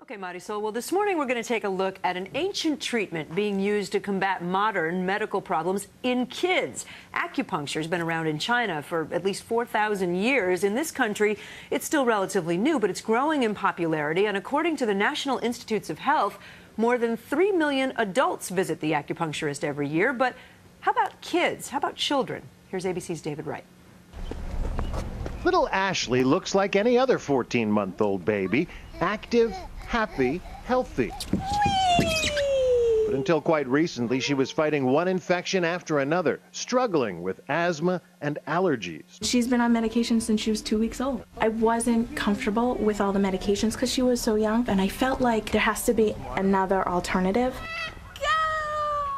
Okay, Marisol, well, this morning we're going to take a look at an ancient treatment being used to combat modern medical problems in kids. Acupuncture has been around in China for at least 4,000 years. In this country, it's still relatively new, but it's growing in popularity. And according to the National Institutes of Health, more than 3 million adults visit the acupuncturist every year. But how about kids? How about children? Here's ABC's David Wright. Little Ashley looks like any other 14-month-old baby, active, happy, healthy. But until quite recently, she was fighting one infection after another, struggling with asthma and allergies. She's been on medication since she was 2 weeks old. I wasn't comfortable with all the medications because she was so young, and I felt like there has to be another alternative.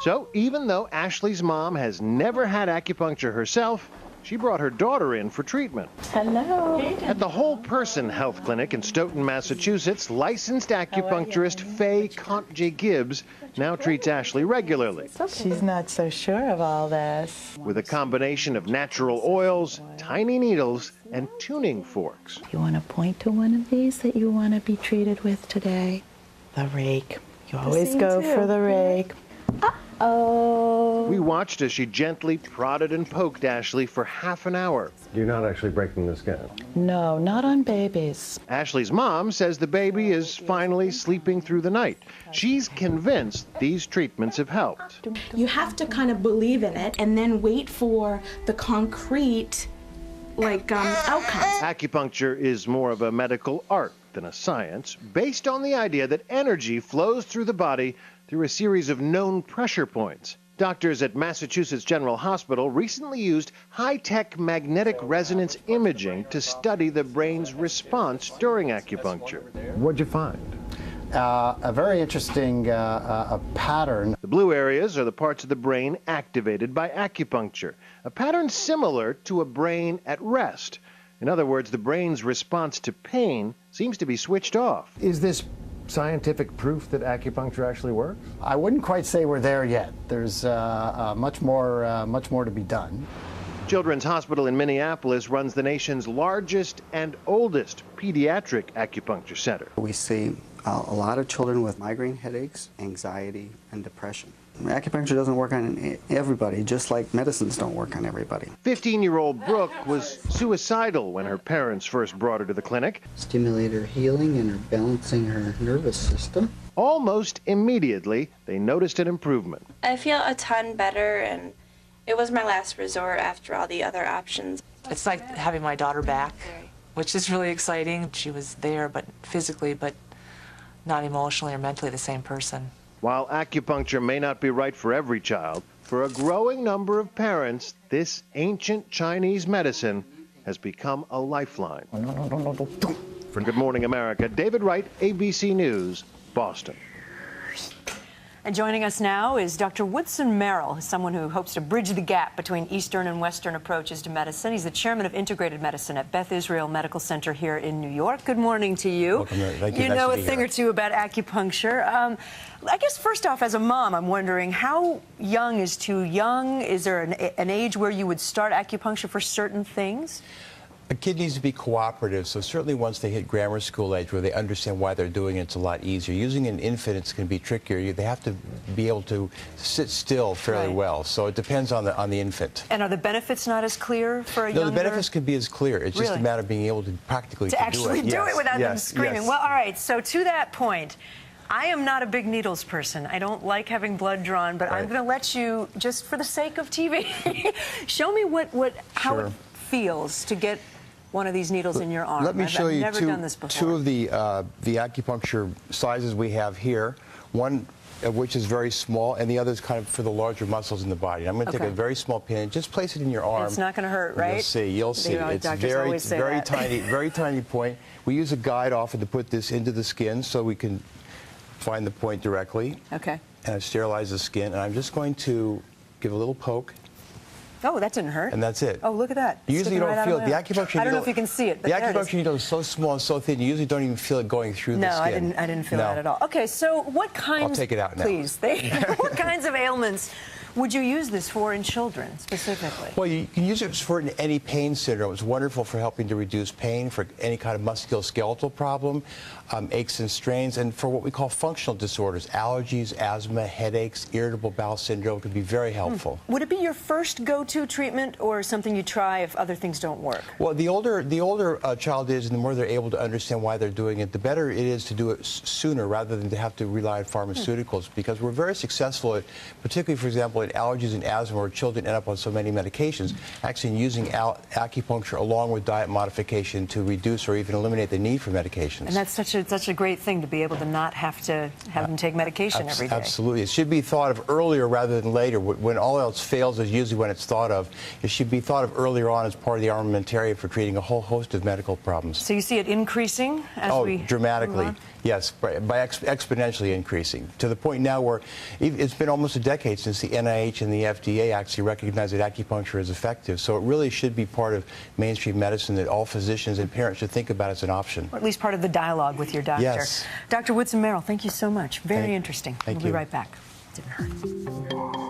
So even though Ashley's mom has never had acupuncture herself, she brought her daughter in for treatment. Hello. At the Whole Person Health Clinic in Stoughton, Massachusetts, licensed acupuncturist Faye J. Gibbs now treats Ashley regularly. She's not so sure of all this. With a combination of natural oils, tiny needles, and tuning forks. You want to point to one of these that you want to be treated with today? The rake. You always go for the rake. Uh-oh. We watched as she gently prodded and poked Ashley for half an hour. You're not actually breaking the skin? No, not on babies. Ashley's mom says the baby is finally sleeping through the night. She's convinced these treatments have helped. You have to kind of believe in it and then wait for the concrete, outcomes. Acupuncture is more of a medical art than a science, based on the idea that energy flows through the body through a series of known pressure points. Doctors at Massachusetts General Hospital recently used high-tech magnetic resonance imaging to study the brain's response during acupuncture. What'd you find? A very interesting pattern. The blue areas are the parts of the brain activated by acupuncture, a pattern similar to a brain at rest. In other words, the brain's response to pain seems to be switched off. Is this scientific proof that acupuncture actually works? I wouldn't quite say we're there yet. There's much more to be done. Children's Hospital in Minneapolis runs the nation's largest and oldest pediatric acupuncture center. We see a lot of children with migraine headaches, anxiety, and depression. Acupuncture doesn't work on everybody, just like medicines don't work on everybody. 15-year-old Brooke was suicidal when her parents first brought her to the clinic. Stimulate her healing and her balancing her nervous system. Almost immediately, they noticed an improvement. I feel a ton better, and it was my last resort after all the other options. It's like having my daughter back, which is really exciting. She was there, but physically, but not emotionally or mentally the same person. While acupuncture may not be right for every child, for a growing number of parents, this ancient Chinese medicine has become a lifeline. For Good Morning America, David Wright, ABC News, Boston. And joining us now is Dr. Woodson Merrill, someone who hopes to bridge the gap between Eastern and Western approaches to medicine. He's the chairman of integrated medicine at Beth Israel Medical Center here in New York. Good morning to you. Welcome. Thank you. You know a thing or two about acupuncture. I guess first off, as a mom, I'm wondering how young is too young? Is there an age where you would start acupuncture for certain things? A kid needs to be cooperative, so certainly once they hit grammar school age where they understand why they're doing it, it's a lot easier. Using an infant, it's going to be trickier. They have to be able to sit still fairly well, so it depends on the infant. And are the benefits not as clear for a younger? No, the benefits can be as clear. It's just a matter of being able to practically actually do it without them screaming. Yes. Well, all right, so to that point, I am not a big needles person. I don't like having blood drawn, but I'm going to let you, just for the sake of TV, show me how it feels to get one of these needles in your arm. Let me show you two of the acupuncture sizes we have here. One of which is very small, and the other is kind of for the larger muscles in the body. I'm going to take a very small pin and just place it in your arm. It's not going to hurt, right? You'll see. It's very tiny, very tiny point. We use a guide often to put this into the skin so we can find the point directly. Okay. And I sterilize the skin, and I'm just going to give a little poke. Oh, that didn't hurt. And that's it. Oh, look at that. Usually you don't feel it. The acupuncture needle, I don't know if you can see it, but the acupuncture needle is so small and so thin, you usually don't even feel it going through the skin. No, I didn't feel that at all. Okay, so what kinds... I'll take it out now. Please. What kinds of ailments would you use this for in children specifically? Well, you can use it for any pain syndrome. It's wonderful for helping to reduce pain, for any kind of musculoskeletal problem, aches and strains, and for what we call functional disorders, allergies, asthma, headaches, irritable bowel syndrome could be very helpful. Would it be your first go-to treatment or something you try if other things don't work? Well, the older a child is and the more they're able to understand why they're doing it, the better it is to do it sooner rather than to have to rely on pharmaceuticals, because we're very successful at, particularly, for example, in allergies and asthma, where children end up on so many medications, actually using acupuncture along with diet modification to reduce or even eliminate the need for medications. And that's such a great thing to be able to not have to have them take medication every day. Absolutely. It should be thought of earlier rather than later. When all else fails is usually when it's thought of. It should be thought of earlier on as part of the armamentarium for treating a whole host of medical problems. So you see it increasing as we dramatically. move on? Yes, by exponentially increasing, to the point now where it's been almost a decade since the NIH and the FDA actually recognized that acupuncture is effective. So it really should be part of mainstream medicine that all physicians and parents should think about as an option. Or at least part of the dialogue with your doctor. Yes. Dr. Woodson-Merrill, thank you so much. Very interesting. Thank We'll you. be right back. Didn't hurt.